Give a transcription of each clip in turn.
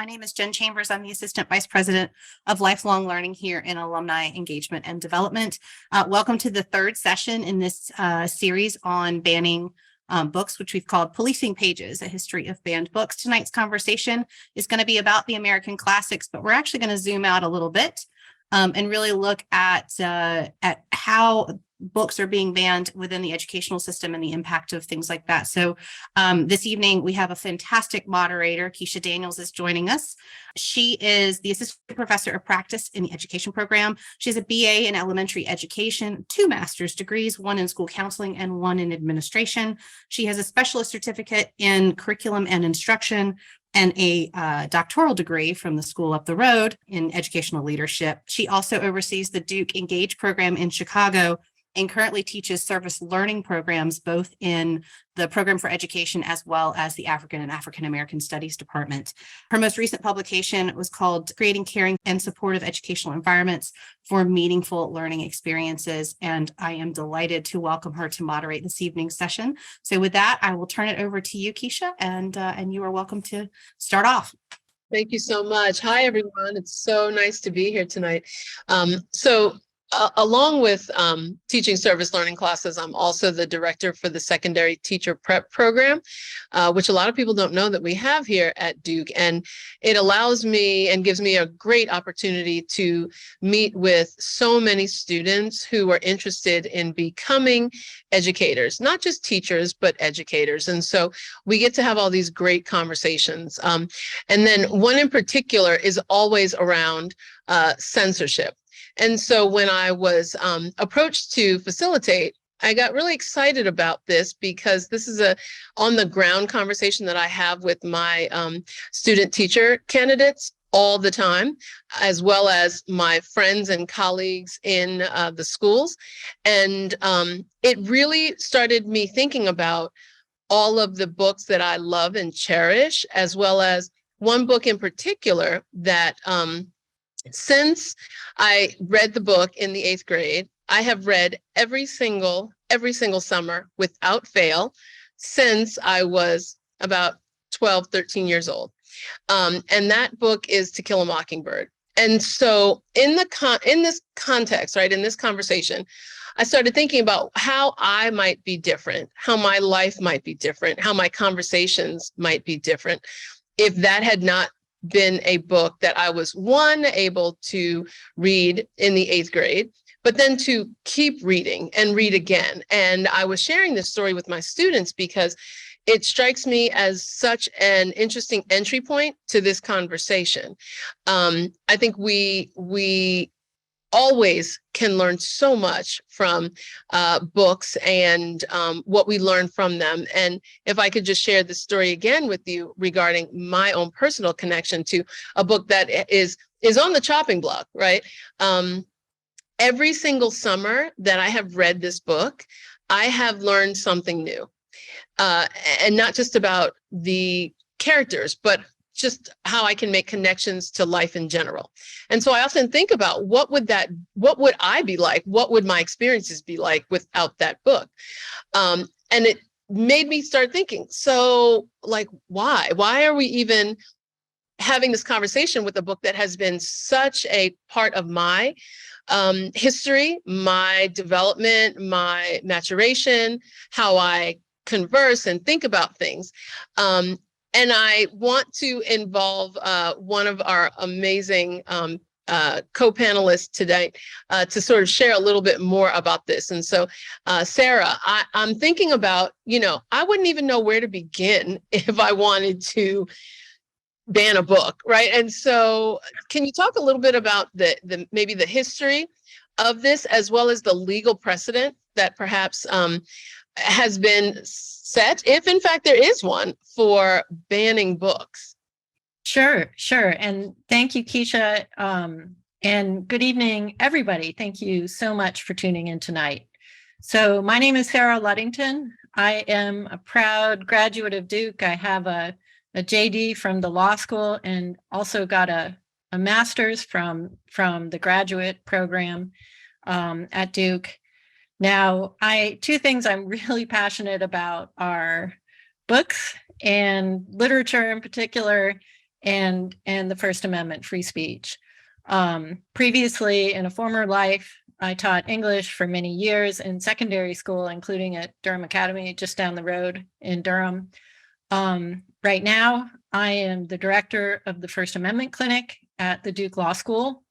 My name is Jenn Chambers. I'm the Assistant Vice President of Lifelong Learning here in Alumni Engagement and Development. Welcome to the third session in this series on banning books, which we've called Policing Pages, a history of banned books. Tonight's conversation is going to be about the American classics, but we're actually going to zoom out a little bit and really look at how books are being banned within the educational system and the impact of things like that. So this evening, we have a fantastic moderator. Kisha Daniels is joining us. She is the Assistant Professor of Practice in the Education Program. She has a BA in Elementary Education, 2 master's degrees, one in School Counseling and one in Administration. She has a Specialist Certificate in Curriculum and Instruction and a doctoral degree from the school up the road in Educational Leadership. She also oversees the Duke Engage program in Chicago and currently teaches service learning programs both in the Program for Education as well as the African and African American Studies Department. Her most recent publication was called Creating Caring and Supportive Educational Environments for Meaningful Learning Experiences, and I am delighted to welcome her to moderate this evening's session. So with that, I will turn it over to you, Kisha, and you are welcome to start off. Thank you so much. Hi, everyone. It's so nice to be here tonight. Along with teaching service learning classes, I'm also the director for the secondary teacher prep program, which a lot of people don't know that we have here at Duke. And it allows me and gives me a great opportunity to meet with so many students who are interested in becoming educators, not just teachers, but educators. And so we get to have all these great conversations. And then one in particular is always around censorship. And so when I was approached to facilitate, I got really excited about this because this is a on-the-ground conversation that I have with my student teacher candidates all the time, as well as my friends and colleagues in the schools. And it really started me thinking about all of the books that I love and cherish, as well as one book in particular that since I read the book in the 8th grade, I have read every single summer without fail since I was about 12, 13 years old. And that book is To Kill a Mockingbird. And so in this context, right, in this conversation, I started thinking about how I might be different, how my life might be different, how my conversations might be different if that had not been a book that I was, one, able to read in the 8th grade, but then to keep reading and read again. And I was sharing this story with my students because it strikes me as such an interesting entry point to this conversation. I think we always can learn so much from books and what we learn from them. And if I could just share the story again with you regarding my own personal connection to a book that is on the chopping block, right? Every single summer that I have read this book, I have learned something new. And not just about the characters, but just how I can make connections to life in general. And so I often think about what would I be like? What would my experiences be like without that book? And it made me start thinking, so like, why are we even having this conversation with a book that has been such a part of my history, my development, my maturation, how I converse and think about things. And I want to involve one of our amazing co-panelists today to sort of share a little bit more about this. And so, Sarah, I'm thinking about, I wouldn't even know where to begin if I wanted to ban a book, right? And so can you talk a little bit about maybe the history of this, as well as the legal precedent that perhaps has been set, if in fact there is one, for banning books? Sure. And thank you, Kisha. And good evening, everybody. Thank you so much for tuning in tonight. So my name is Sarah Luddington. I am a proud graduate of Duke. I have a JD from the law school and also got a master's from the graduate program at Duke. Now, two things I'm really passionate about are books and literature in particular, and the First Amendment, free speech. Previously, in a former life, I taught English for many years in secondary school, including at Durham Academy, just down the road in Durham. Right now, I am the director of the First Amendment Clinic at the Duke Law School.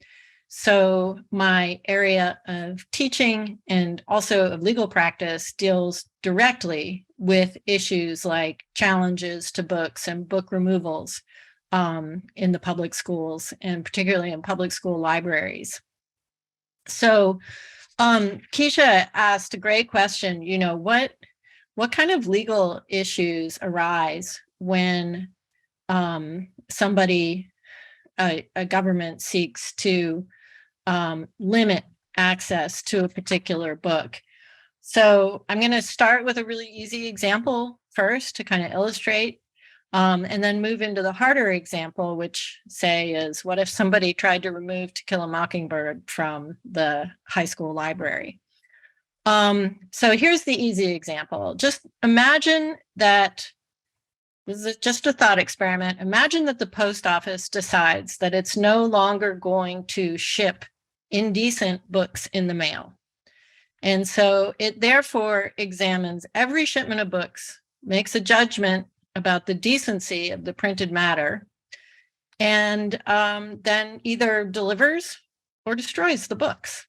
So my area of teaching and also of legal practice deals directly with issues like challenges to books and book removals in the public schools, and particularly in public school libraries. So Kisha asked a great question, what kind of legal issues arise when somebody, a government, seeks to limit access to a particular book? So I'm going to start with a really easy example first to kind of illustrate, and then move into the harder example, which is what if somebody tried to remove To Kill a Mockingbird from the high school library? So here's the easy example. Just imagine that, this is just a thought experiment. Imagine that the post office decides that it's no longer going to ship indecent books in the mail. And so it therefore examines every shipment of books, makes a judgment about the decency of the printed matter, and then either delivers or destroys the books.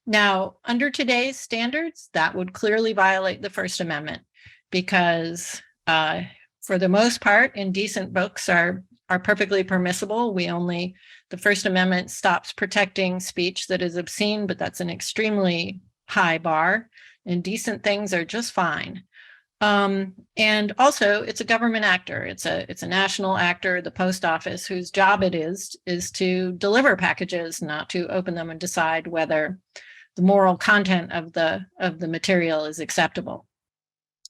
Now, under today's standards, that would clearly violate the First Amendment, because for the most part, indecent books are perfectly permissible. The First Amendment stops protecting speech that is obscene, but that's an extremely high bar. Indecent things are just fine. And also, it's a government actor. It's a national actor, the post office, whose job it is to deliver packages, not to open them and decide whether the moral content of the material is acceptable.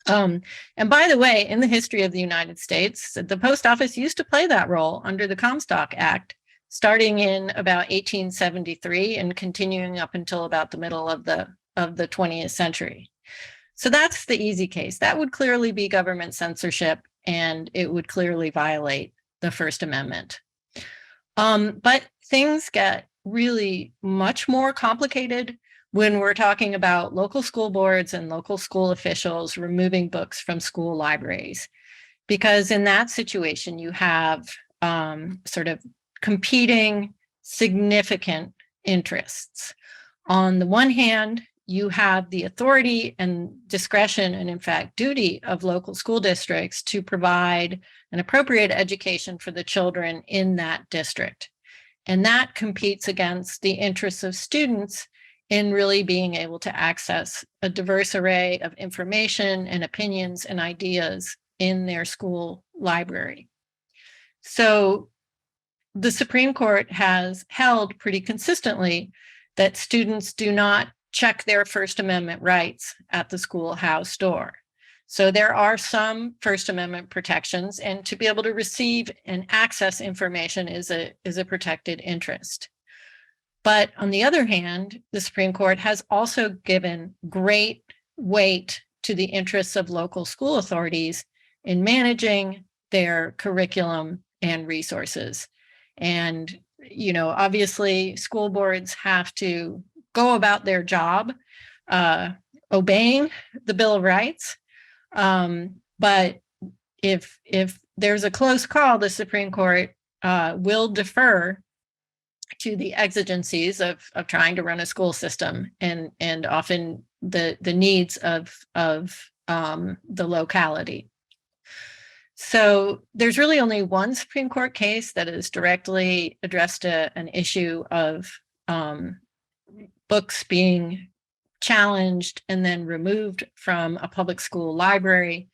And by the way, in the history of the United States, the post office used to play that role under the Comstock Act, starting in about 1873 and continuing up until about the middle of the 20th century. So that's the easy case. That would clearly be government censorship, and it would clearly violate the First Amendment. But things get really much more complicated when we're talking about local school boards and local school officials removing books from school libraries. Because in that situation, you have sort of competing significant interests. On the one hand, you have the authority and discretion and, in fact, duty of local school districts to provide an appropriate education for the children in that district. And that competes against the interests of students in really being able to access a diverse array of information and opinions and ideas in their school library. So the Supreme Court has held pretty consistently that students do not check their First Amendment rights at the schoolhouse door. So there are some First Amendment protections, and to be able to receive and access information is a protected interest. But on the other hand, the Supreme Court has also given great weight to the interests of local school authorities in managing their curriculum and resources. And, obviously school boards have to go about their job, obeying the Bill of Rights. But if there's a close call, the Supreme Court will defer to the exigencies of trying to run a school system, and often the needs of the locality. So there's really only one Supreme Court case that has directly addressed an issue of books being challenged and then removed from a public school library.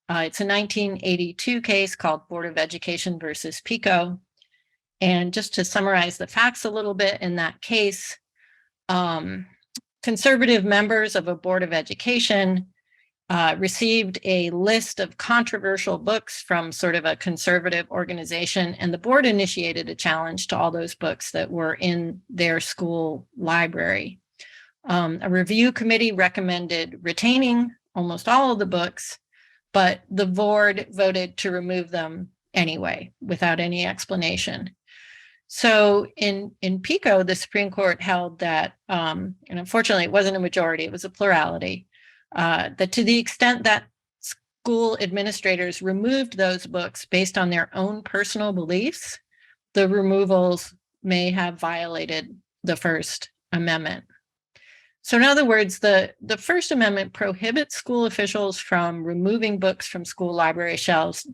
It's a 1982 case called Board of Education versus Pico. And just to summarize the facts a little bit, in that case, conservative members of a Board of Education received a list of controversial books from sort of a conservative organization, and the board initiated a challenge to all those books that were in their school library. A review committee recommended retaining almost all of the books, but the board voted to remove them anyway, without any explanation. So in Pico, the Supreme Court held that, and unfortunately it wasn't a majority, it was a plurality, that to the extent that school administrators removed those books based on their own personal beliefs, the removals may have violated the First Amendment. So in other words, the First Amendment prohibits school officials from removing books from school library shelves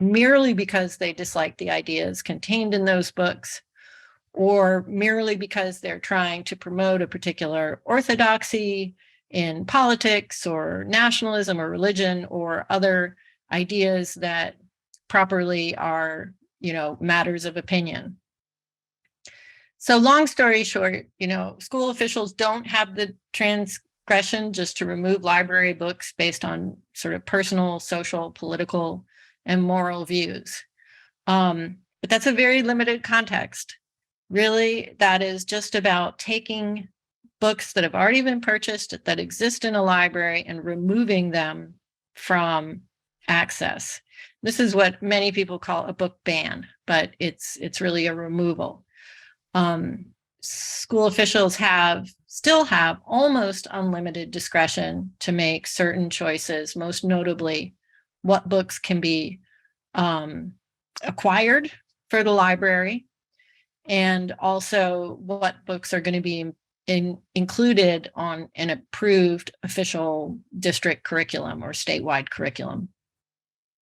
merely because they dislike the ideas contained in those books, or merely because they're trying to promote a particular orthodoxy in politics or nationalism or religion or other ideas that properly are, matters of opinion. So long story short, school officials don't have the transgression just to remove library books based on sort of personal, social, political, and moral views. But that's a very limited context. Really, that is just about taking books that have already been purchased that exist in a library and removing them from access. This is what many people call a book ban, but it's really a removal. School officials still have almost unlimited discretion to make certain choices, most notably what books can be acquired for the library, and also what books are going to be included on an approved official district curriculum or statewide curriculum.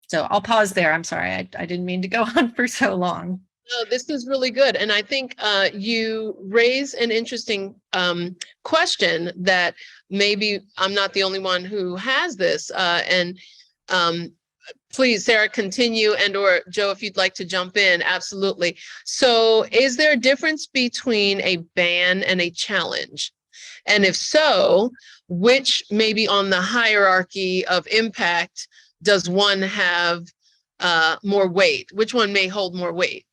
So I'll pause there. I'm sorry, I didn't mean to go on for so long. No, this is really good. And I think you raise an interesting question that maybe I'm not the only one who has this. Please, Sarah, continue, and or Joe, if you'd like to jump in, absolutely. So is there a difference between a ban and a challenge? And if so, which maybe on the hierarchy of impact does one have more weight? Which one may hold more weight?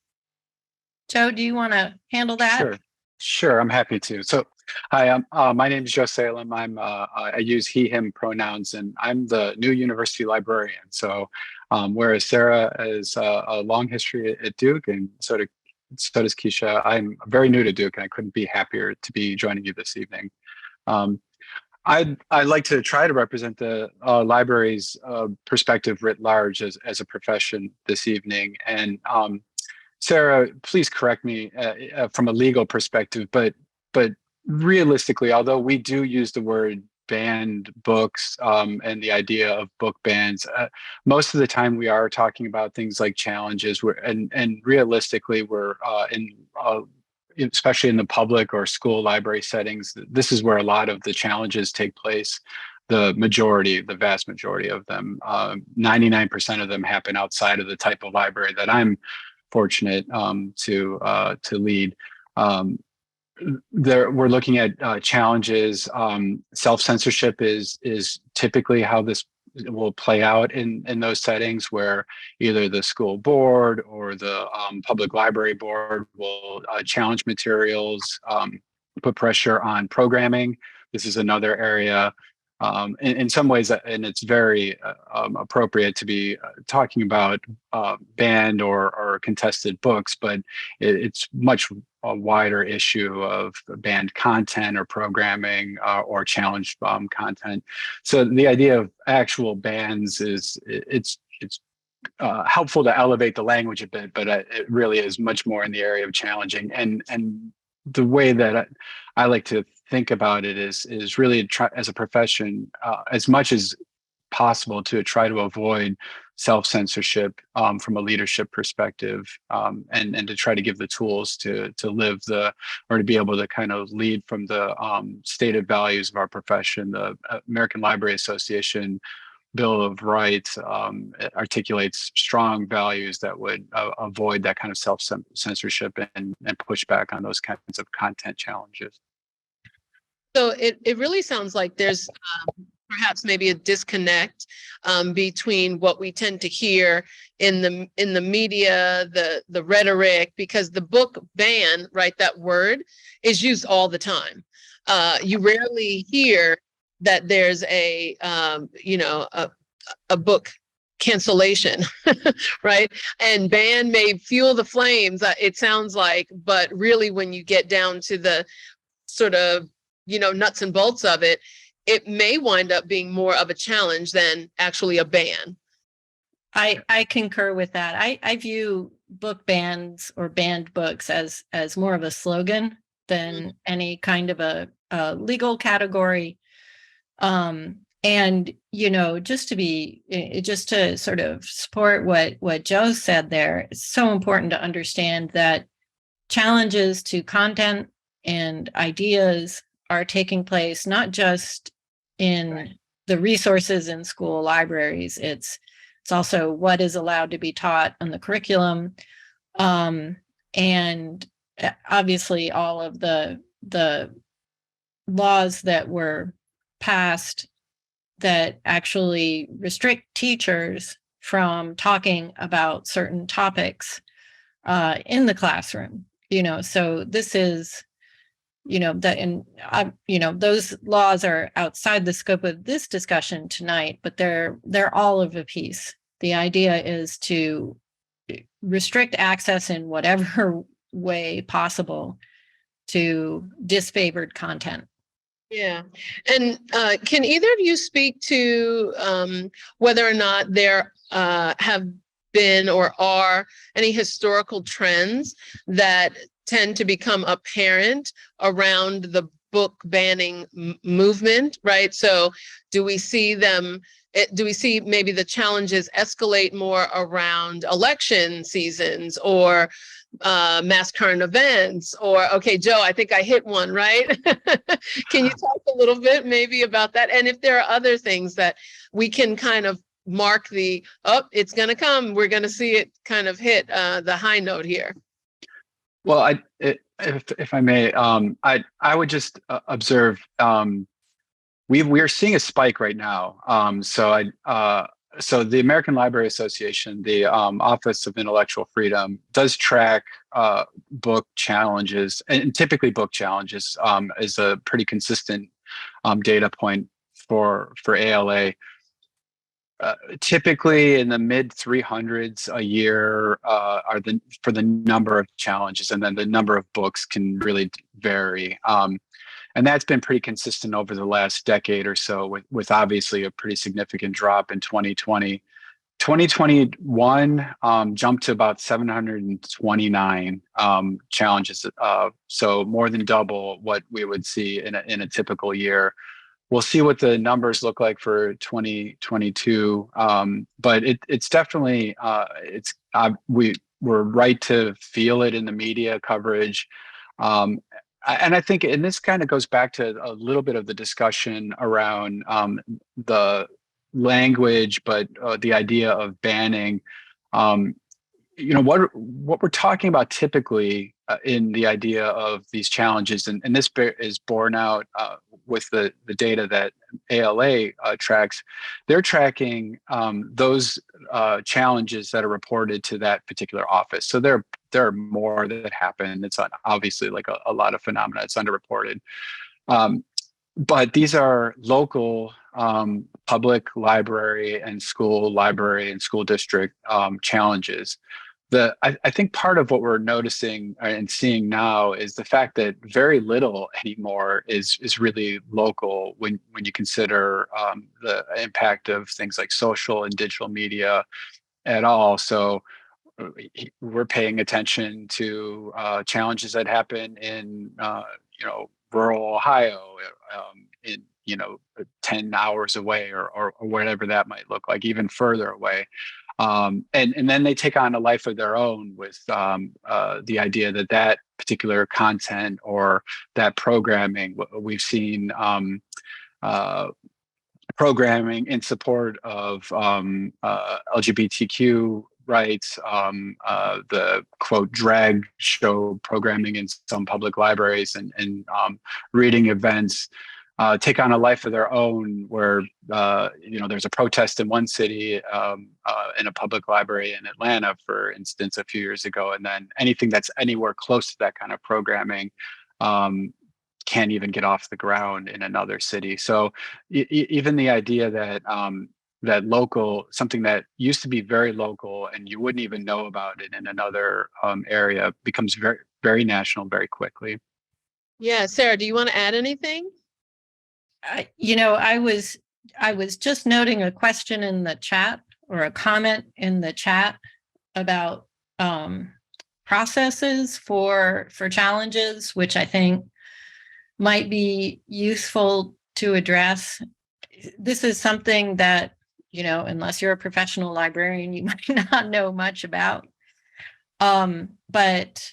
Joe, do you want to handle that? Sure. I'm happy to. So, hi, my name is Joe Salem. I use he, him pronouns, and I'm the new university librarian. So, whereas Sarah has a long history at Duke, and so does Kisha, I'm very new to Duke, and I couldn't be happier to be joining you this evening. I'd like to try to represent the library's perspective writ large as a profession this evening, and Sarah, please correct me from a legal perspective, but realistically, although we do use the word banned books and the idea of book bans, most of the time we are talking about things like challenges. And realistically, we're especially in the public or school library settings, this is where a lot of the challenges take place. The vast majority of them, 99% of them happen outside of the type of library that I'm fortunate to lead. We're looking at challenges. Self-censorship is typically how this will play out in those settings, where either the school board or the public library board will challenge materials, put pressure on programming. This is another area. In some ways, and it's very appropriate to be talking about banned or contested books, but it's much a wider issue of banned content or programming or challenged content. So the idea of actual bans it's helpful to elevate the language a bit, but it really is much more in the area of challenging. And the way that I like to think about it is really try, as a profession, as much as possible, to try to avoid self-censorship from a leadership perspective, and to try to give the tools to live or to be able to kind of lead from the stated values of our profession. The American Library Association Bill of Rights articulates strong values that would avoid that kind of self-censorship and push back on those kinds of content challenges. So it really sounds like there's perhaps maybe a disconnect between what we tend to hear in the media, the rhetoric, because the book ban, right, that word is used all the time. You rarely hear that there's a book cancellation, right? And ban may fuel the flames, it sounds like, but really when you get down to the sort of, nuts and bolts of it, it may wind up being more of a challenge than actually a ban. I concur with that. I view book bans or banned books as more of a slogan than any kind of a legal category. And, just to sort of support what Joe said there, it's so important to understand that challenges to content and ideas are taking place, not just in the resources in school libraries. It's also what is allowed to be taught on the curriculum. And obviously all of the laws that were passed that actually restrict teachers from talking about certain topics in the classroom. So this is, those laws are outside the scope of this discussion tonight, but they're all of a piece. The idea is to restrict access in whatever way possible to disfavored content. Yeah. And can either of you speak to whether or not there have been or are any historical trends that tend to become apparent around the book banning movement, right? So do we see maybe the challenges escalate more around election seasons or mass current events? Or, okay, Joe, I think I hit one, right? Can you talk a little bit maybe about that? And if there are other things that we can kind of mark it's going to come, we're going to see it kind of hit the high note here. Well, if I may, I would just observe we're seeing a spike right now. So the American Library Association, the Office of Intellectual Freedom, does track book challenges, and typically book challenges is a pretty consistent data point for ALA. Typically in the mid 300s a year for the number of challenges, and then the number of books can really vary. And that's been pretty consistent over the last decade or so, with obviously a pretty significant drop in 2020. 2021 jumped to about 729 challenges, so more than double what we would see in a typical year. We'll see what the numbers look like for 2022, but it's definitely we're right to feel it in the media coverage. And I think, and this kind of goes back to a little bit of the discussion around the language, but the idea of banning. What we're talking about typically in the idea of these challenges, and this is borne out with the data that ALA tracks. They're tracking those challenges that are reported to that particular office. So there are more that happen. It's obviously like a lot of phenomena that's underreported. But these are local public library and school district challenges. I think part of what we're noticing and seeing now is the fact that very little anymore is really local when you consider the impact of things like social and digital media at all. So we're paying attention to challenges that happen in rural Ohio, in 10 hours away or whatever that might look like, even further away. And then they take on a life of their own with the idea that particular content or that programming. We've seen programming in support of LGBTQ rights, the quote drag show programming in some public libraries, and reading events take on a life of their own, where there's a protest in one city in a public library in Atlanta, for instance, a few years ago, and then anything that's anywhere close to that kind of programming can't even get off the ground in another city. So even the idea that that something that used to be very local and you wouldn't even know about it in another area becomes very, very national very quickly. Yeah, Sarah, do you want to add anything? I was just noting a question in the chat, or a comment in the chat, about processes for challenges, which I think might be useful to address. This is something that, unless you're a professional librarian, you might not know much about. But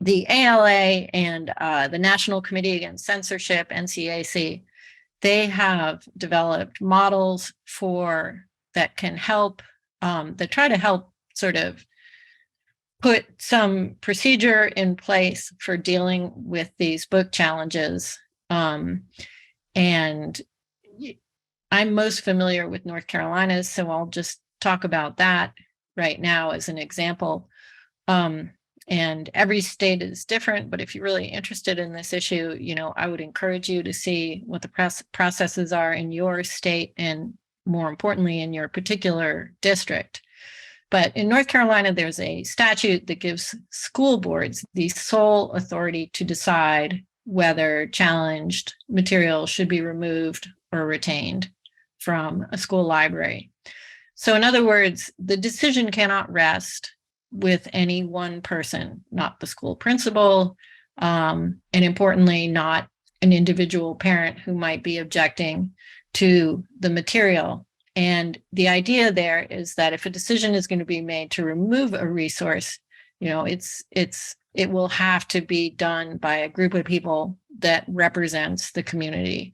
the ALA and the National Committee Against Censorship, NCAC, they have developed models that can help, that try to help sort of put some procedure in place for dealing with these book challenges. And I'm most familiar with North Carolina, so I'll just talk about that right now as an example. And every state is different, but if you're really interested in this issue, I would encourage you to see what the processes are in your state, and more importantly, in your particular district. But in North Carolina, there's a statute that gives school boards the sole authority to decide whether challenged material should be removed or retained from a school library. So in other words, the decision cannot rest with any one person, not the school principal, and importantly, not an individual parent who might be objecting to the material. And the idea there is that if a decision is going to be made to remove a resource, it will have to be done by a group of people that represents the community.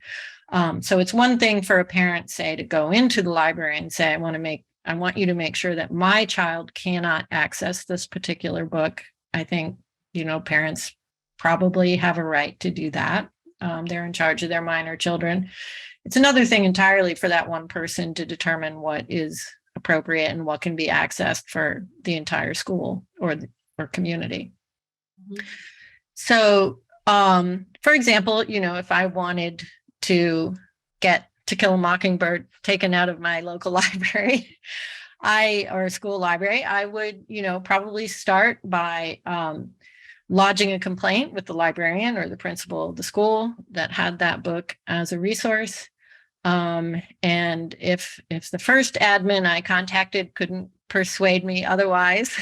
So it's one thing for a parent, say, to go into the library and say, I want you to make sure that my child cannot access this particular book. I think, parents probably have a right to do that. They're in charge of their minor children. It's another thing entirely for that one person to determine what is appropriate and what can be accessed for the entire school or community. Mm-hmm. So, for example, if I wanted to get To Kill a Mockingbird taken out of my local library, or school library, I would, probably start by lodging a complaint with the librarian or the principal of the school that had that book as a resource. And if the first admin I contacted couldn't persuade me otherwise,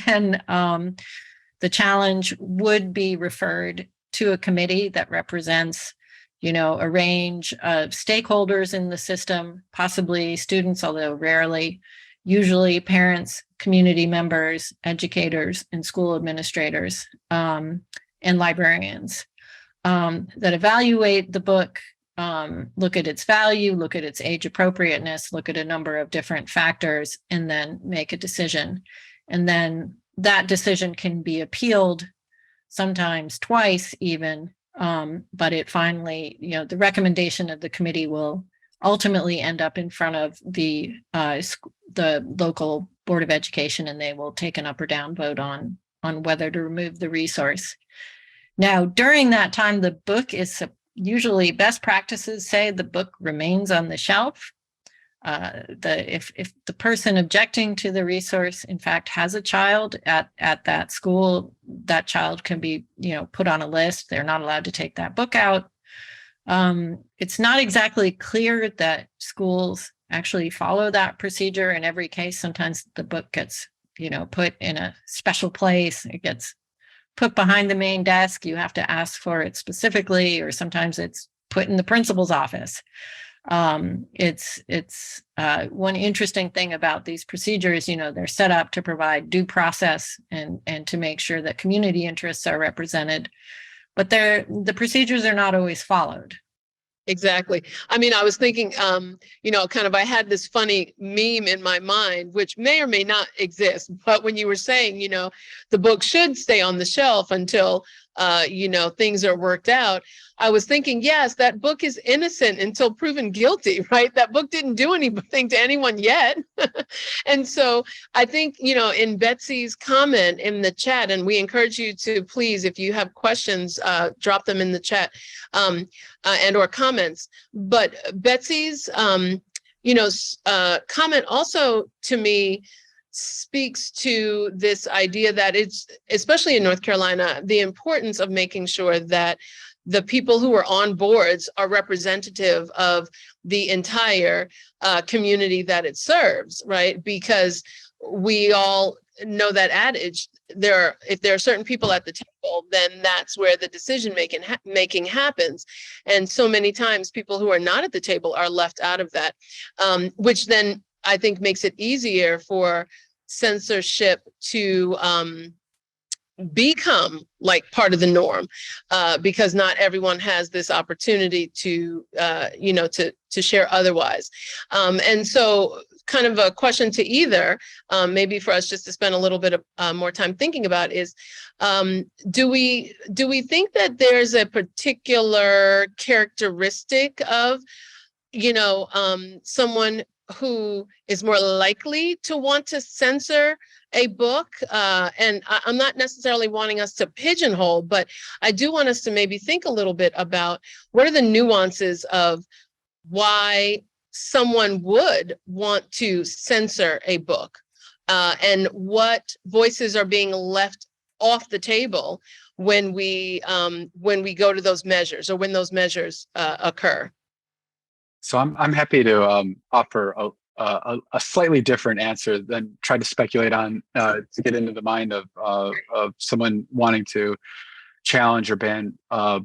then the challenge would be referred to a committee that represents a range of stakeholders in the system, possibly students, although rarely, usually parents, community members, educators, and school administrators, and librarians, that evaluate the book, look at its value, look at its age appropriateness, look at a number of different factors, and then make a decision. And then that decision can be appealed, sometimes twice even, but it finally, the recommendation of the committee will ultimately end up in front of the local Board of Education, and they will take an up or down vote on whether to remove the resource. Now, during that time, the book is usually, best practices say the book remains on the shelf. If the person objecting to the resource, in fact, has a child at that school, that child can be, put on a list. They're not allowed to take that book out. It's not exactly clear that schools actually follow that procedure in every case. Sometimes the book gets, put in a special place. It gets put behind the main desk. You have to ask for it specifically, or sometimes it's put in the principal's office. It's one interesting thing about these procedures, they're set up to provide due process and to make sure that community interests are represented, but the procedures are not always followed. Exactly. I mean, I was thinking, I had this funny meme in my mind, which may or may not exist. But when you were saying, the book should stay on the shelf until things are worked out. I was thinking, yes, that book is innocent until proven guilty, right? That book didn't do anything to anyone yet. And so I think, in Betsy's comment in the chat, and we encourage you to please, if you have questions, drop them in the chat and or comments. But Betsy's, comment also to me speaks to this idea that it's, especially in North Carolina, the importance of making sure that the people who are on boards are representative of the entire community that it serves, right? Because we all know that adage, if there are certain people at the table, then that's where the decision making happens. And so many times people who are not at the table are left out of that, which then I think makes it easier for censorship to become like part of the norm, because not everyone has this opportunity to share otherwise. And so kind of a question to either, maybe for us just to spend a little bit of more time thinking about is, do we think that there's a particular characteristic of, someone who is more likely to want to censor a book? And I'm not necessarily wanting us to pigeonhole, but I do want us to maybe think a little bit about what are the nuances of why someone would want to censor a book, and what voices are being left off the table when we go to those measures, or when those measures occur. So I'm happy to offer a slightly different answer than try to speculate on to get into the mind of someone wanting to challenge or ban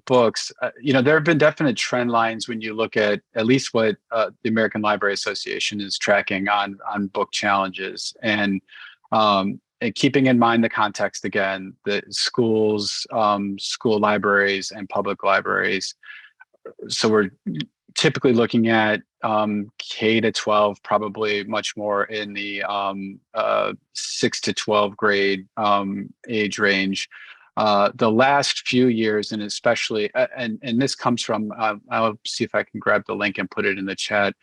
books. There have been definite trend lines when you look at least what the American Library Association is tracking on book challenges, and keeping in mind the context again, the schools, school libraries, and public libraries. So we're typically looking at K to 12, probably much more in the 6 to 12 grade age range. The last few years, and especially, and this comes from, I'll see if I can grab the link and put it in the chat.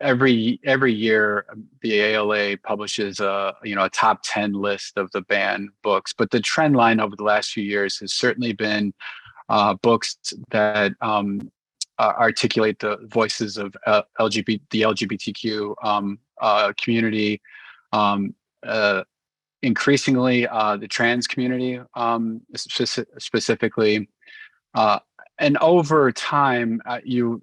Every year, the ALA publishes a top 10 list of the banned books, but the trend line over the last few years has certainly been books that articulate the voices of the LGBTQ community, increasingly the trans community, specifically, and over time, you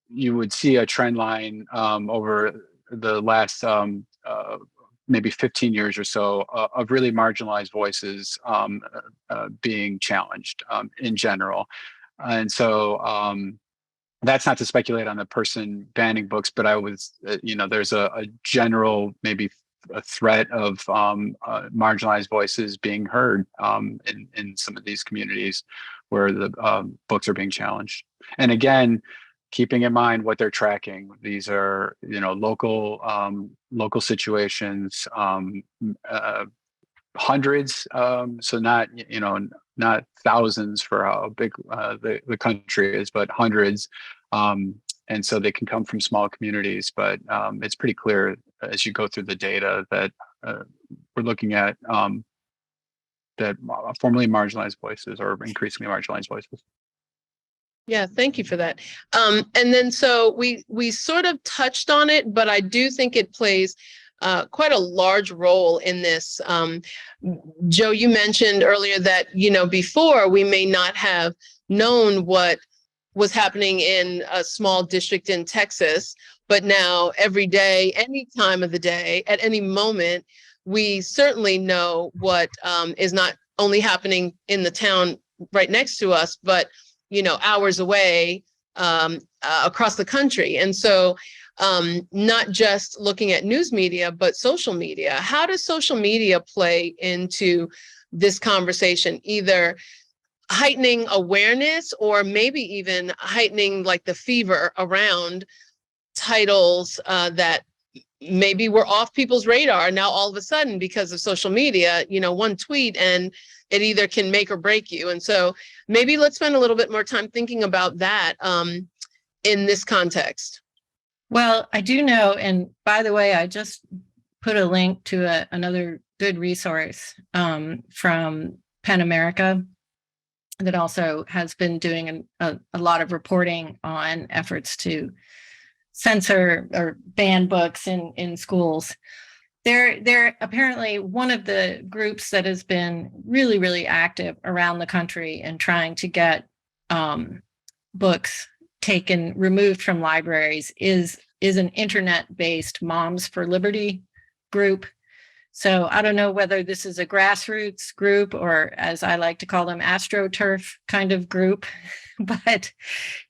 would see a trend line over the last maybe 15 years or so of really marginalized voices being challenged in general. And so that's not to speculate on the person banning books, but there's a general, maybe a threat of marginalized voices being heard in some of these communities where the books are being challenged. And again, keeping in mind what they're tracking, these are local situations, hundreds, so not thousands for how big the country is, but hundreds. And so they can come from small communities, but it's pretty clear as you go through the data that we're looking at that formerly marginalized voices or increasingly marginalized voices. Yeah, thank you for that. And then so we sort of touched on it, but I do think it plays quite a large role in this. Joe, you mentioned earlier that, before we may not have known what was happening in a small district in Texas, but now every day, any time of the day, at any moment, we certainly know what is not only happening in the town right next to us, but hours away across the country. And so not just looking at news media, but social media. How does social media play into this conversation, either heightening awareness or maybe even heightening like the fever around titles that maybe we're off people's radar now all of a sudden because of social media, one tweet and it either can make or break you. And so maybe let's spend a little bit more time thinking about that in this context. Well, I do know, and by the way, I just put a link to another good resource from PEN America that also has been doing a lot of reporting on efforts to censor or ban books in schools. They're apparently one of the groups that has been really, really active around the country in trying to get books removed from libraries is an internet-based Moms for Liberty group. So I don't know whether this is a grassroots group or, as I like to call them, AstroTurf kind of group. But,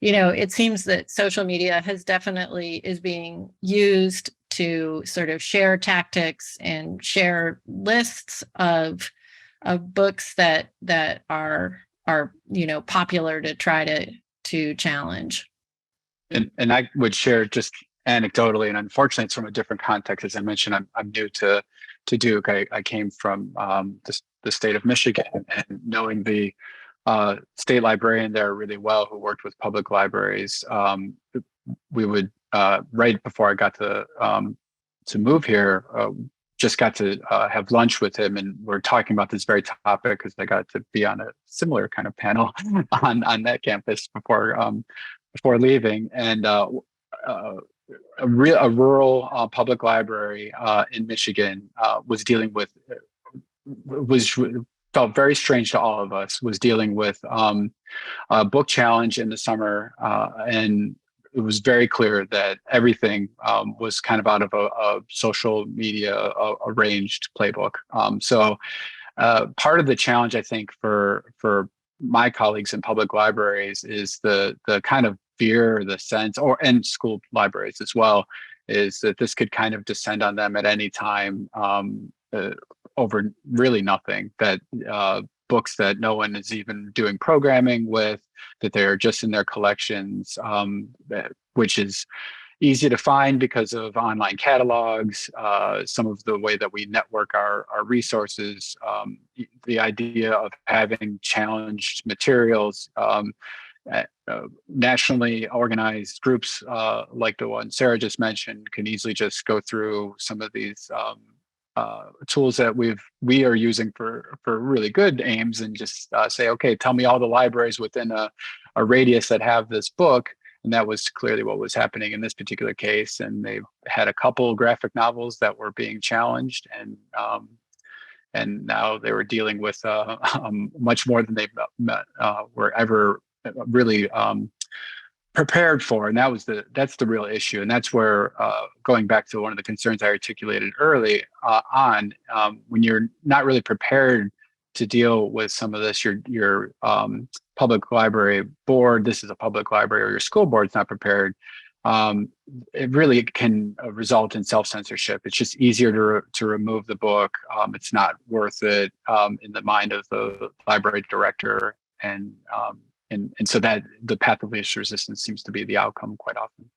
it seems that social media is being used to sort of share tactics and share lists of books that are popular to try to challenge. And I would share just anecdotally, and unfortunately it's from a different context. As I mentioned, I'm new to Duke. I came from the state of Michigan, and knowing the state librarian there really well, who worked with public libraries, we would right before I got to move here, just got to have lunch with him, and we're talking about this very topic because I got to be on a similar kind of panel on that campus before leaving, and a rural public library in Michigan felt very strange to all of us, was dealing with a book challenge in the summer, and it was very clear that everything was kind of out of a social media arranged playbook. So part of the challenge, I think, for my colleagues in public libraries is the kind of fear, the sense, and school libraries as well, is that this could kind of descend on them at any time over really nothing, that books that no one is even doing programming with, that they're just in their collections, which is easy to find because of online catalogs, some of the way that we network our resources, the idea of having challenged materials, nationally organized groups like the one Sarah just mentioned can easily just go through some of these tools that we are using for really good aims and just say, okay, tell me all the libraries within a radius that have this book. And that was clearly what was happening in this particular case. And they had a couple graphic novels that were being challenged, and now they were dealing with much more than they were ever really prepared for. And that's the real issue. And that's where, going back to one of the concerns I articulated early on, when you're not really prepared to deal with some of this, your public library board, this is a public library, or your school board's not prepared, it really can result in self-censorship. It's just easier to remove the book. It's not worth it in the mind of the library director. And so that the path of least resistance seems to be the outcome quite often.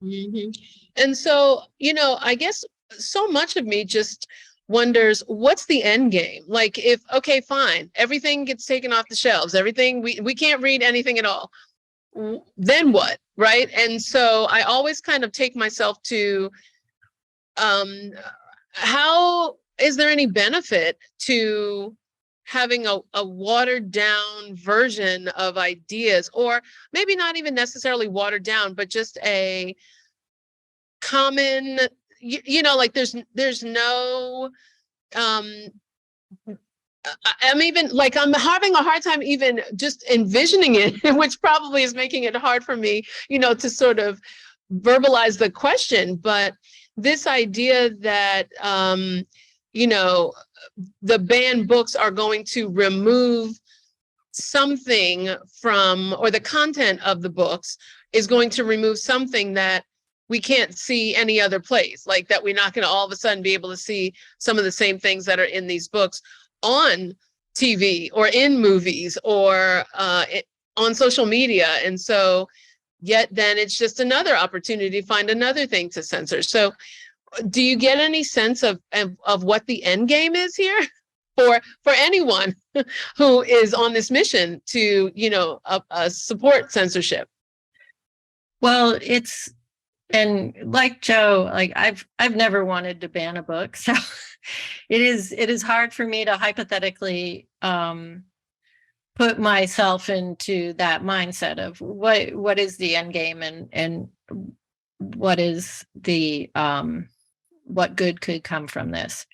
Mm-hmm. And so, I guess so much of me just wonders, what's the end game? Like, okay, fine, everything gets taken off the shelves, everything, we can't read anything at all. Then what, right? And so I always kind of take myself to, how is there any benefit to having a watered down version of ideas, or maybe not even necessarily watered down, but just a common, like there's no, I'm even like, I'm having a hard time even just envisioning it, which probably is making it hard for me, to sort of verbalize the question. But this idea that, the banned books are going to remove something from, or the content of the books is going to remove something that we can't see any other place, like that we're not going to all of a sudden be able to see some of the same things that are in these books on TV or in movies or on social media. And so yet then it's just another opportunity to find another thing to censor. So do you get any sense of what the end game is here for anyone who is on this mission to, support censorship? Well, and like Joe, like I've never wanted to ban a book, so it is hard for me to hypothetically put myself into that mindset of what is the end game and what is the what good could come from this.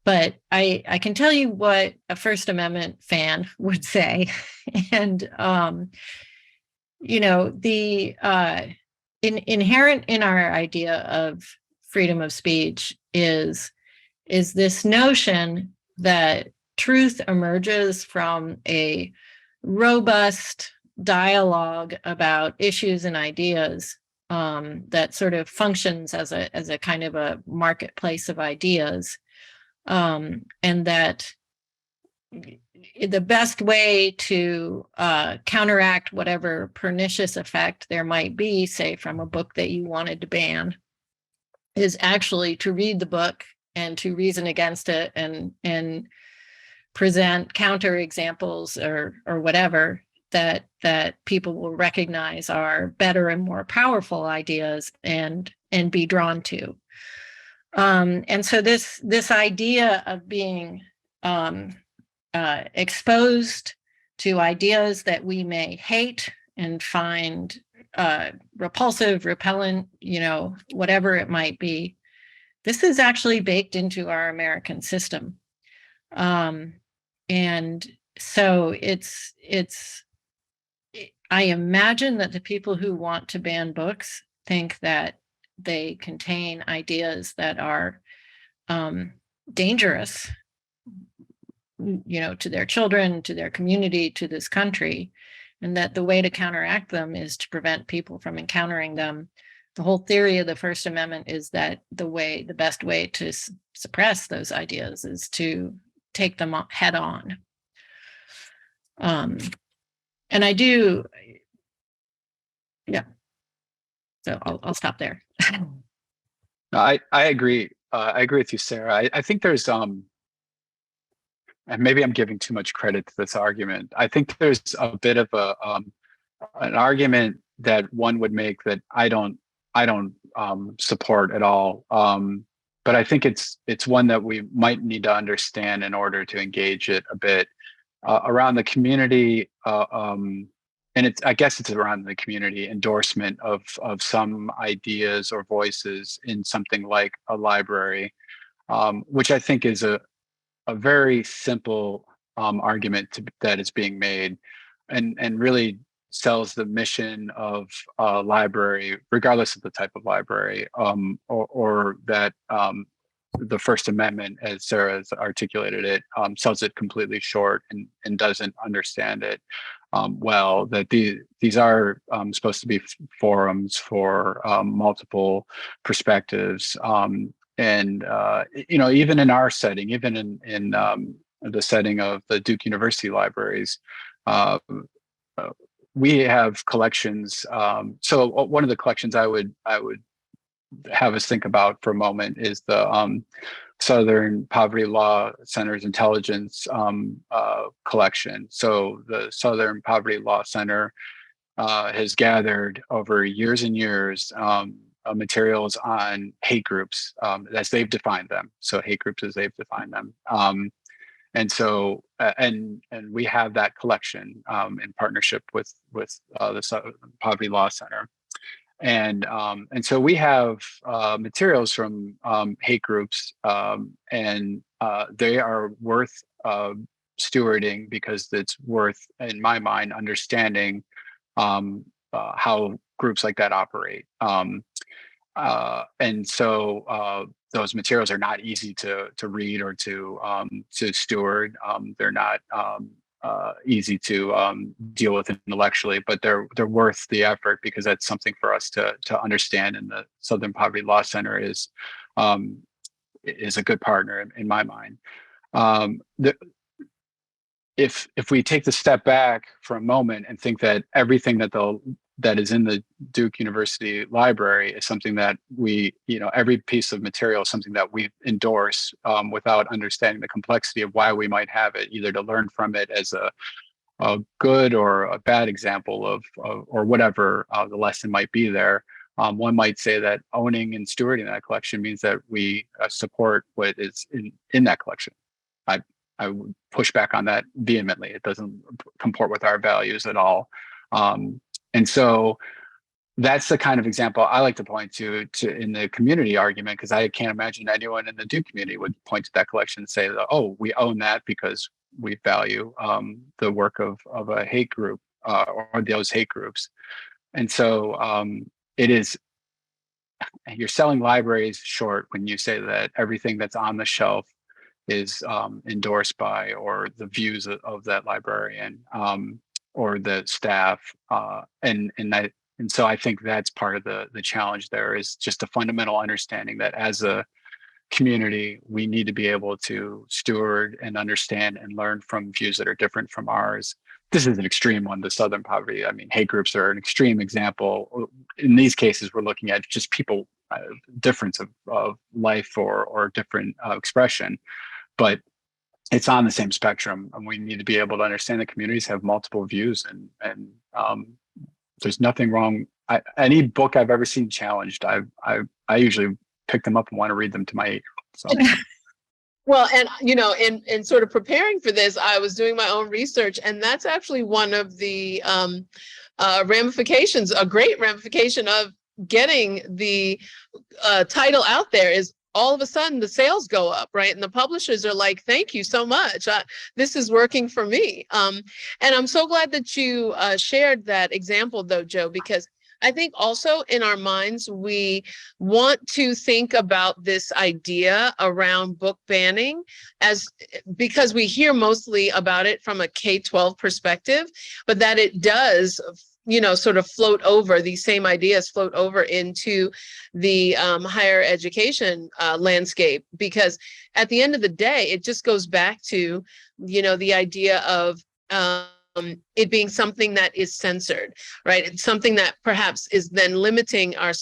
But I can tell you what a First Amendment fan would say. And the inherent in our idea of freedom of speech is this notion that truth emerges from a robust dialogue about issues and ideas that sort of functions as a kind of a marketplace of ideas, and that the best way to counteract whatever pernicious effect there might be, say, from a book that you wanted to ban, is actually to read the book and to reason against it and present counter examples or whatever that people will recognize are better and more powerful ideas and be drawn to. And so this idea of being exposed to ideas that we may hate and find repulsive, repellent, whatever it might be, this is actually baked into our American system. And so I imagine that the people who want to ban books think that they contain ideas that are dangerous, to their children, to their community, to this country, and that the way to counteract them is to prevent people from encountering them. The whole theory of the First Amendment is that the best way to suppress those ideas is to take them head on. And I do, yeah. So I'll stop there. I agree. I agree with you, Sarah. I think there's and maybe I'm giving too much credit to this argument. I think there's a bit of an argument that one would make that I don't support at all. But I think it's one that we might need to understand in order to engage it a bit around the community. And I guess it's around the community endorsement of some ideas or voices in something like a library, which I think is a very simple argument that is being made, and really sells the mission of a library, regardless of the type of library, or that the First Amendment, as Sarah has articulated it, sells it completely short and doesn't understand it well. That these are supposed to be forums for multiple perspectives. And even in our setting, even in the setting of the Duke University libraries, we have collections. So one of the collections I would have us think about for a moment is the Southern Poverty Law Center's intelligence collection. So the Southern Poverty Law Center has gathered over years and years materials on hate groups as they've defined them. So hate groups as they've defined them. And so, and we have that collection in partnership with the Southern Poverty Law Center. And so we have materials from hate groups, and they are worth stewarding because it's worth, in my mind, understanding how groups like that operate. And so those materials are not easy to read or to steward. They're not easy to deal with intellectually, but they're worth the effort because that's something for us to understand. And the Southern Poverty Law Center is a good partner in my mind. If we take the step back for a moment and think that everything that the that is in the Duke University library is something that we, every piece of material is something that we endorse without understanding the complexity of why we might have it, either to learn from it as a good or a bad example of or whatever the lesson might be there. One might say that owning and stewarding that collection means that we support what is in that collection. I would push back on that vehemently. It doesn't comport with our values at all. And so that's the kind of example I like to point to in the community argument, because I can't imagine anyone in the Duke community would point to that collection and say, oh, we own that because we value the work of a hate group or those hate groups. And so you're selling libraries short when you say that everything that's on the shelf is endorsed by or the views of that librarian or the staff. And so I think that's part of the challenge there, is just a fundamental understanding that as a community, we need to be able to steward and understand and learn from views that are different from ours. This is an extreme one, the Southern poverty. I mean, hate groups are an extreme example. In these cases, we're looking at just people, difference of life or different expression, but it's on the same spectrum, and we need to be able to understand that communities have multiple views, and there's nothing wrong. Any book I've ever seen challenged, I usually pick them up and want to read them to my 8-year-old. So. Well, and in sort of preparing for this, I was doing my own research, and that's actually one of the ramifications, a great ramification of getting the title out there is all of a sudden the sales go up, right? And the publishers are like, thank you so much. This is working for me. And I'm so glad that you shared that example though, Joe, because I think also in our minds, we want to think about this idea around book banning because we hear mostly about it from a K-12 perspective, but that it does sort of float over, these same ideas float over into the higher education landscape, because at the end of the day, it just goes back to, the idea of it being something that is censored, right? It's something that perhaps is then limiting our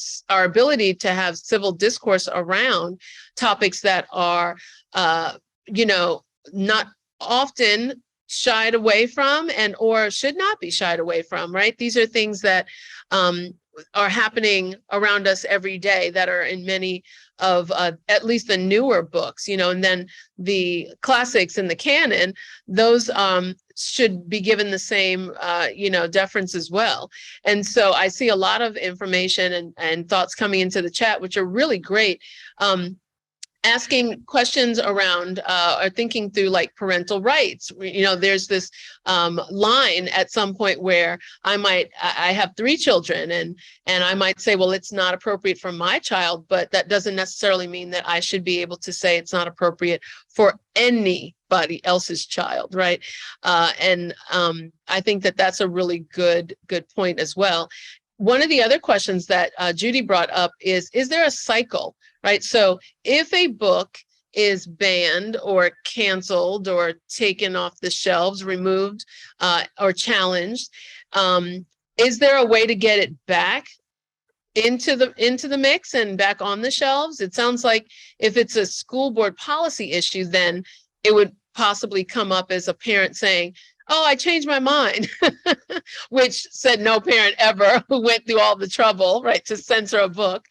ability to have civil discourse around topics that are, not often shied away from or should not be shied away from, right? These are things that are happening around us every day that are in many of at least the newer books, and then the classics in the canon, those should be given the same, deference as well. And so I see a lot of information and thoughts coming into the chat, which are really great. Asking questions around or thinking through like parental rights. There's this line at some point where I have 3 children and I might say, well, it's not appropriate for my child, but that doesn't necessarily mean that I should be able to say it's not appropriate for anybody else's child, right? And I think that that's a really good point as well. One of the other questions that Judy brought up is there a cycle? Right. So if a book is banned or canceled or taken off the shelves, removed or challenged, is there a way to get it back into the mix and back on the shelves? It sounds like if it's a school board policy issue, then it would possibly come up as a parent saying, oh, I changed my mind, which said no parent ever who went through all the trouble, right, to censor a book.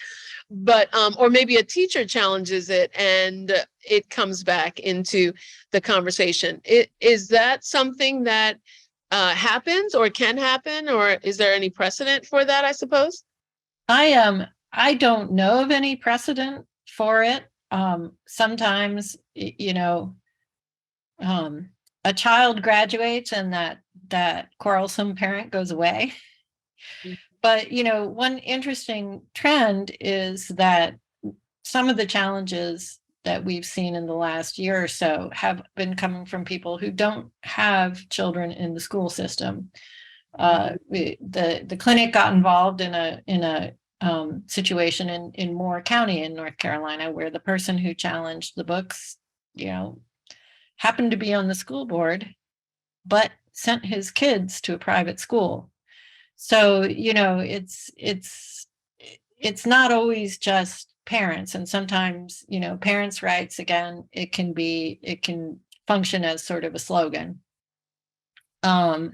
But or maybe a teacher challenges it and it comes back into the conversation. Is that something that happens or can happen, or is there any precedent for that, I suppose? I don't know of any precedent for it. Sometimes, a child graduates and that quarrelsome parent goes away. But, one interesting trend is that some of the challenges that we've seen in the last year or so have been coming from people who don't have children in the school system. The clinic got involved in a situation in Moore County in North Carolina, where the person who challenged the books, happened to be on the school board, but sent his kids to a private school. So, it's not always just parents, and sometimes, parents' rights, again, it can function as sort of a slogan. I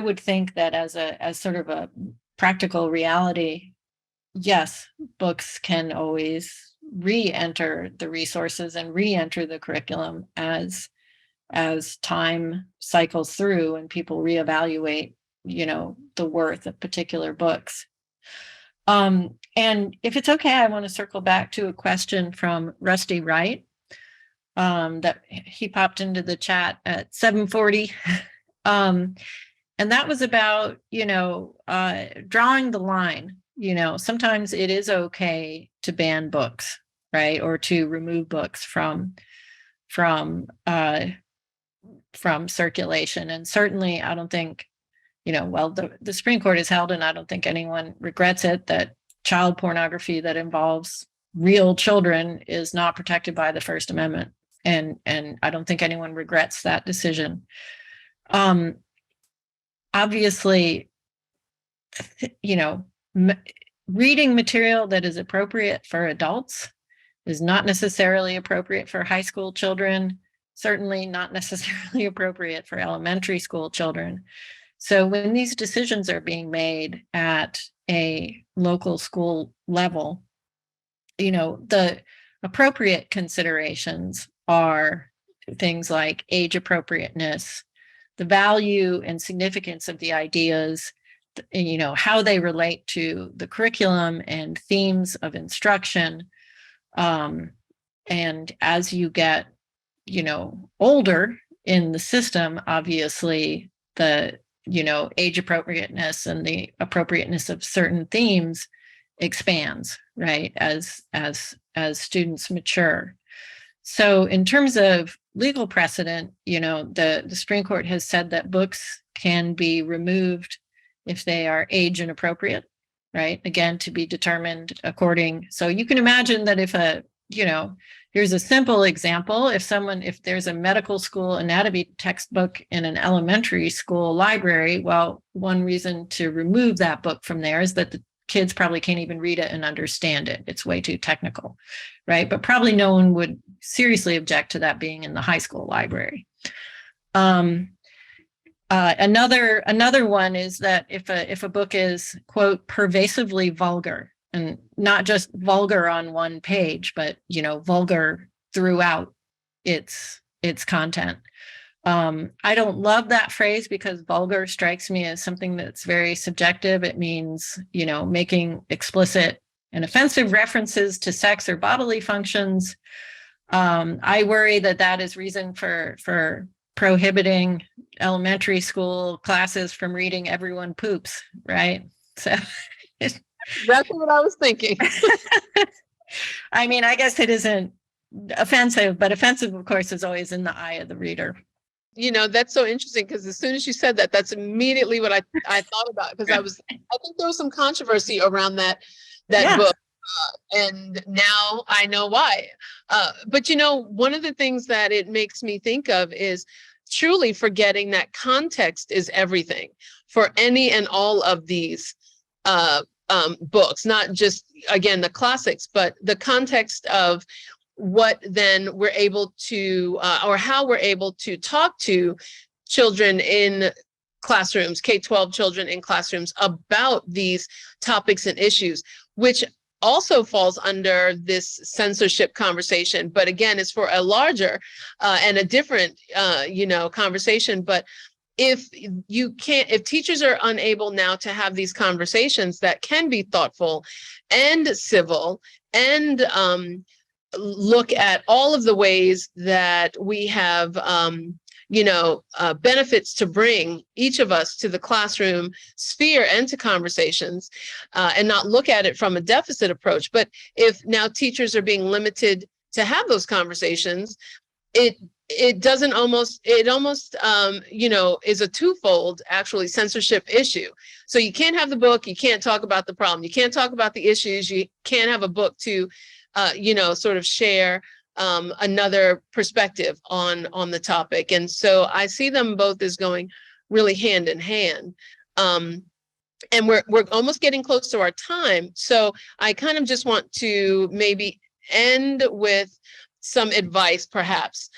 would think that as sort of a practical reality, yes, books can always re-enter the resources and re-enter the curriculum as time cycles through and people reevaluate, the worth of particular books. And if it's okay, I want to circle back to a question from Rusty Wright that he popped into the chat at 7:40. And that was about, drawing the line. Sometimes it is okay to ban books, right? Or to remove books from circulation. And certainly I don't think, the Supreme Court has held, and I don't think anyone regrets it, that child pornography that involves real children is not protected by the First Amendment. And I don't think anyone regrets that decision. Obviously, reading material that is appropriate for adults is not necessarily appropriate for high school children, certainly not necessarily appropriate for elementary school children. So when these decisions are being made at a local school level, the appropriate considerations are things like age appropriateness, the value and significance of the ideas, how they relate to the curriculum and themes of instruction. And as you get, older in the system, obviously the, age appropriateness and the appropriateness of certain themes expands, right, as students mature. So in terms of legal precedent, the Supreme Court has said that books can be removed if they are age inappropriate, right? Again, to be determined according. So you can imagine that if here's a simple example. If there's a medical school anatomy textbook in an elementary school library, well, one reason to remove that book from there is that the kids probably can't even read it and understand it. It's way too technical, right? But probably no one would seriously object to that being in the high school library. Another one is that if a book is, quote, pervasively vulgar, and not just vulgar on one page, but vulgar throughout its content. I don't love that phrase because vulgar strikes me as something that's very subjective. It means, making explicit and offensive references to sex or bodily functions. I worry that is reason for prohibiting elementary school classes from reading Everyone Poops, right? So that's what I was thinking. I mean, I guess it isn't offensive, but offensive, of course, is always in the eye of the reader. That's so interesting because as soon as you said that, that's immediately what I thought about, because I think there was some controversy around that book. And now I know why. But one of the things that it makes me think of is truly forgetting that context is everything for any and all of these books, not just, again, the classics, but the context of what then we're able to, or how we're able to talk to children in classrooms, K-12 children in classrooms about these topics and issues, which also falls under this censorship conversation, but again, is for a larger and a different, conversation. But if teachers are unable now to have these conversations that can be thoughtful and civil and look at all of the ways that we have, benefits to bring each of us to the classroom sphere and to conversations, and not look at it from a deficit approach. But if now teachers are being limited to have those conversations, it almost is a twofold actually censorship issue. So you can't have the book, you can't talk about the problem, you can't talk about the issues, you can't have a book to sort of share another perspective on the topic. And so I see them both as going really hand in hand. And we're almost getting close to our time. So I kind of just want to maybe end with some advice, perhaps.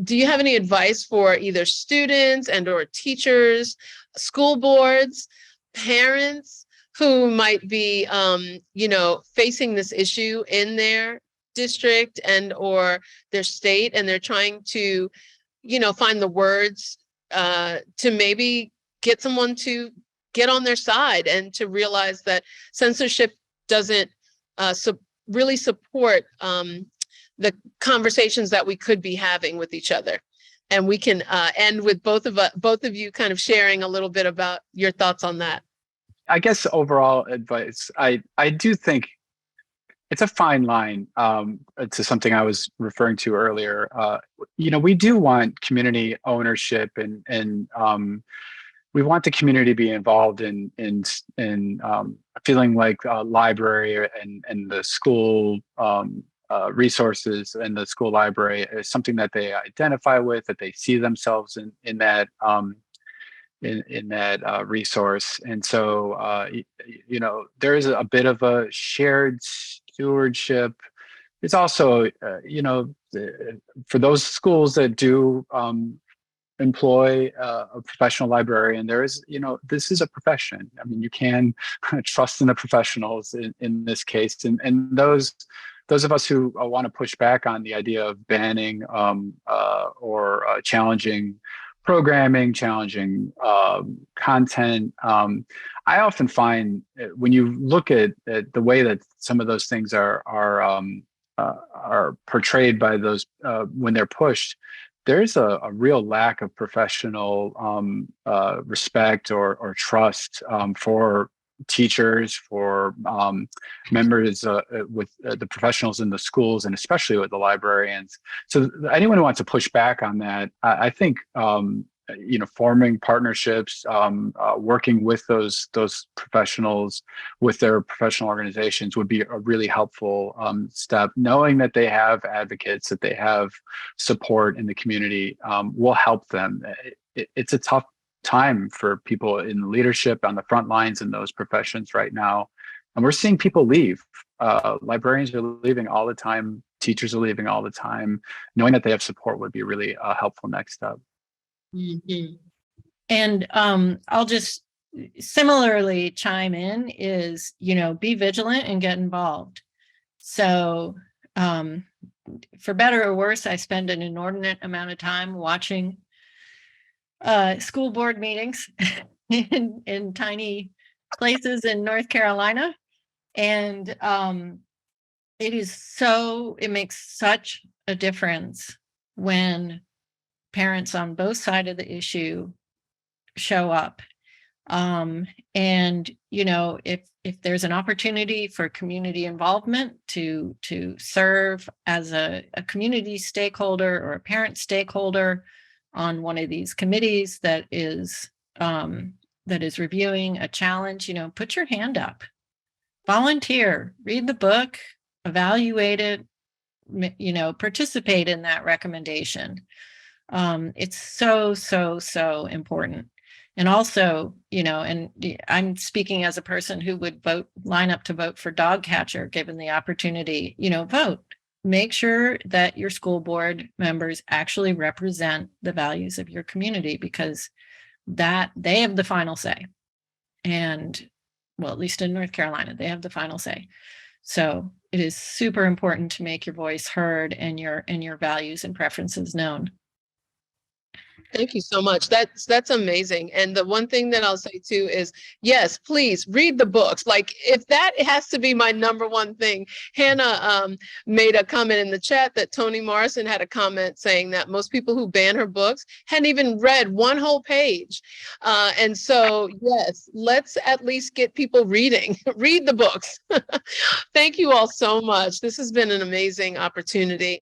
Do you have any advice for either students and or teachers, school boards, parents who might be, facing this issue in their district and or their state, and they're trying to, find the words to maybe get someone to get on their side and to realize that censorship doesn't really support the conversations that we could be having with each other. And we can end with both of you kind of sharing a little bit about your thoughts on that. I guess overall advice, I do think it's a fine line to something I was referring to earlier. We do want community ownership and we want the community to be involved in feeling like a library and the school resources and the school library is something that they identify with, that they see themselves in that resource. And so there is a bit of a shared stewardship. It's also for those schools that do employ a professional librarian, there is, this is a profession. I mean, you can trust in the professionals in this case. And those of us who want to push back on the idea of banning or challenging programming, challenging content, I often find when you look at the way that some of those things are portrayed by those when they're pushed, there's a real lack of professional respect or trust for teachers, for members with the professionals in the schools, and especially with the librarians. So anyone who wants to push back on that, I think forming partnerships, working with those professionals with their professional organizations would be a really helpful step. Knowing that they have advocates, that they have support in the community will help them. It's a tough time for people in leadership on the front lines in those professions right now. And we're seeing people leave. Librarians are leaving all the time. Teachers are leaving all the time. Knowing that they have support would be really a helpful next step. Mm-hmm. And I'll just similarly chime in is, be vigilant and get involved. So for better or worse, I spend an inordinate amount of time watching school board meetings in tiny places in North Carolina. And it makes such a difference when parents on both sides of the issue show up. And, if there's an opportunity for community involvement to serve as a community stakeholder or a parent stakeholder on one of these committees that is reviewing a challenge, put your hand up, volunteer, read the book, evaluate it, participate in that recommendation. It's so important. And also, and I'm speaking as a person who would line up to vote for dog catcher, given the opportunity, vote. Make sure that your school board members actually represent the values of your community, because that they have the final say. And well, at least in North Carolina, they have the final say. So it is super important to make your voice heard and your values and preferences known. Thank you so much. That's amazing. And the one thing that I'll say too is, yes, please read the books. Like, if that has to be my number one thing. Hannah made a comment in the chat that Toni Morrison had a comment saying that most people who ban her books hadn't even read one whole page. And so, yes, let's at least get people reading. Read the books. Thank you all so much. This has been an amazing opportunity.